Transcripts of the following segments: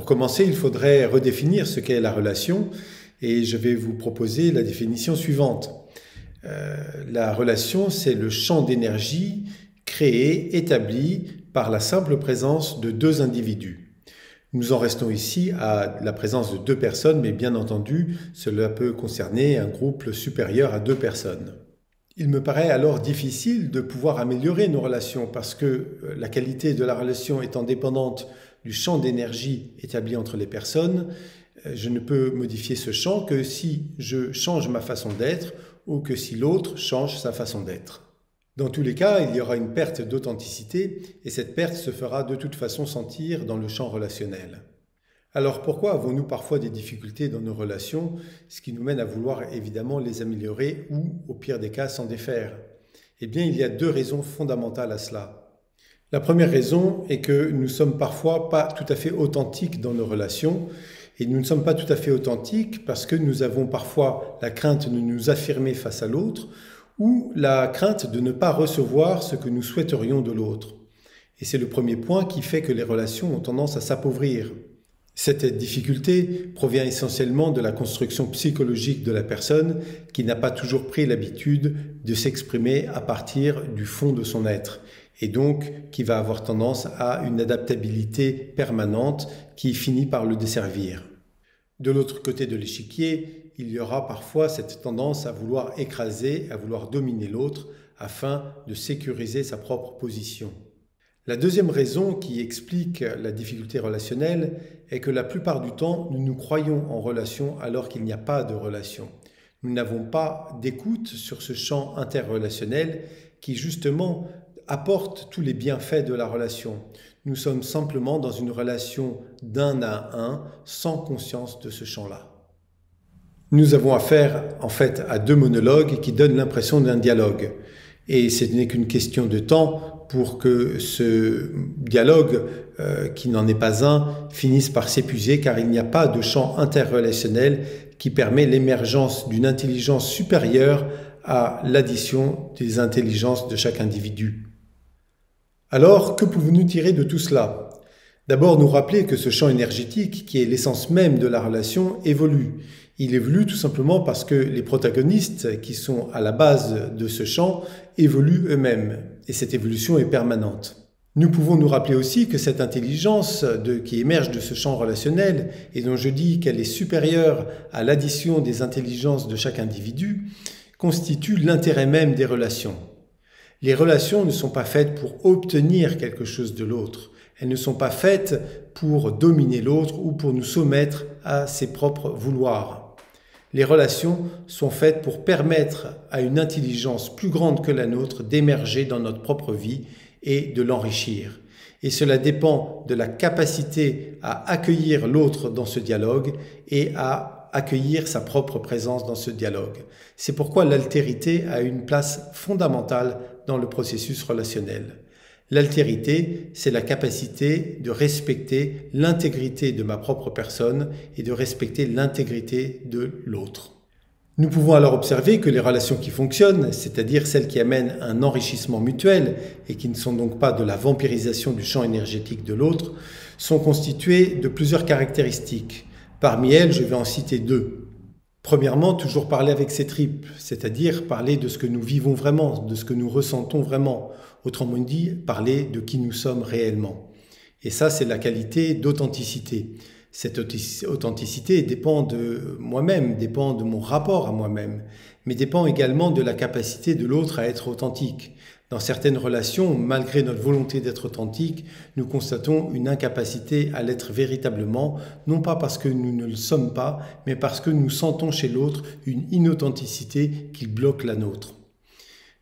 commencer, il faudrait redéfinir ce qu'est la relation et je vais vous proposer la définition suivante. La relation, c'est le champ d'énergie créé, établi par la simple présence de deux individus. Nous en restons ici à la présence de deux personnes, mais bien entendu, cela peut concerner un groupe supérieur à deux personnes. Il me paraît alors difficile de pouvoir améliorer nos relations parce que la qualité de la relation étant dépendante du champ d'énergie établi entre les personnes, je ne peux modifier ce champ que si je change ma façon d'être ou que si l'autre change sa façon d'être. Dans tous les cas, il y aura une perte d'authenticité et cette perte se fera de toute façon sentir dans le champ relationnel. Alors pourquoi avons-nous parfois des difficultés dans nos relations, ce qui nous mène à vouloir évidemment les améliorer ou, au pire des cas, s'en défaire? Eh bien, il y a deux raisons fondamentales à cela. La première raison est que nous ne sommes parfois pas tout à fait authentiques dans nos relations et nous ne sommes pas tout à fait authentiques parce que nous avons parfois la crainte de nous affirmer face à l'autre ou la crainte de ne pas recevoir ce que nous souhaiterions de l'autre. Et c'est le premier point qui fait que les relations ont tendance à s'appauvrir. Cette difficulté provient essentiellement de la construction psychologique de la personne qui n'a pas toujours pris l'habitude de s'exprimer à partir du fond de son être et donc qui va avoir tendance à une adaptabilité permanente qui finit par le desservir. De l'autre côté de l'échiquier, il y aura parfois cette tendance à vouloir écraser, à vouloir dominer l'autre afin de sécuriser sa propre position. La deuxième raison qui explique la difficulté relationnelle est que la plupart du temps, nous nous croyons en relation alors qu'il n'y a pas de relation. Nous n'avons pas d'écoute sur ce champ interrelationnel qui justement apporte tous les bienfaits de la relation. Nous sommes simplement dans une relation d'un à un sans conscience de ce champ-là. Nous avons affaire en fait à deux monologues qui donnent l'impression d'un dialogue. Et ce n'est qu'une question de temps pour que ce dialogue, qui n'en est pas un, finisse par s'épuiser car il n'y a pas de champ interrelationnel qui permet l'émergence d'une intelligence supérieure à l'addition des intelligences de chaque individu. Alors, que pouvons-nous tirer de tout cela? D'abord, nous rappeler que ce champ énergétique, qui est l'essence même de la relation, évolue. Il évolue tout simplement parce que les protagonistes qui sont à la base de ce champ évoluent eux-mêmes, et cette évolution est permanente. Nous pouvons nous rappeler aussi que cette intelligence qui émerge de ce champ relationnel, et dont je dis qu'elle est supérieure à l'addition des intelligences de chaque individu, constitue l'intérêt même des relations. Les relations ne sont pas faites pour obtenir quelque chose de l'autre. Elles ne sont pas faites pour dominer l'autre ou pour nous soumettre à ses propres vouloirs. Les relations sont faites pour permettre à une intelligence plus grande que la nôtre d'émerger dans notre propre vie et de l'enrichir. Et cela dépend de la capacité à accueillir l'autre dans ce dialogue et à accueillir sa propre présence dans ce dialogue. C'est pourquoi l'altérité a une place fondamentale dans le processus relationnel. L'altérité, c'est la capacité de respecter l'intégrité de ma propre personne et de respecter l'intégrité de l'autre. Nous pouvons alors observer que les relations qui fonctionnent, c'est-à-dire celles qui amènent un enrichissement mutuel et qui ne sont donc pas de la vampirisation du champ énergétique de l'autre, sont constituées de plusieurs caractéristiques. Parmi elles, je vais en citer deux. Premièrement, toujours parler avec ses tripes, c'est-à-dire parler de ce que nous vivons vraiment, de ce que nous ressentons vraiment. Autrement dit, parler de qui nous sommes réellement. Et ça, c'est la qualité d'authenticité. Cette authenticité dépend de moi-même, dépend de mon rapport à moi-même, mais dépend également de la capacité de l'autre à être authentique. Dans certaines relations, malgré notre volonté d'être authentique, nous constatons une incapacité à l'être véritablement, non pas parce que nous ne le sommes pas, mais parce que nous sentons chez l'autre une inauthenticité qui bloque la nôtre.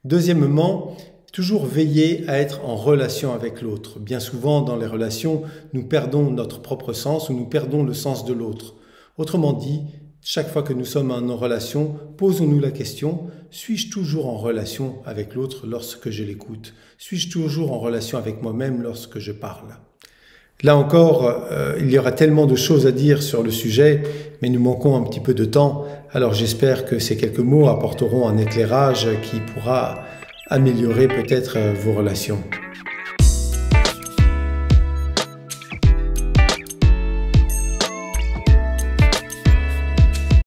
Deuxièmement, toujours veiller à être en relation avec l'autre. Bien souvent, dans les relations, nous perdons notre propre sens ou nous perdons le sens de l'autre. Autrement dit, chaque fois que nous sommes en relation, posons-nous la question, suis-je toujours en relation avec l'autre lorsque je l'écoute? Suis-je toujours en relation avec moi-même lorsque je parle? Là encore, il y aura tellement de choses à dire sur le sujet, mais nous manquons un petit peu de temps. Alors j'espère que ces quelques mots apporteront un éclairage qui pourra améliorer peut-être vos relations.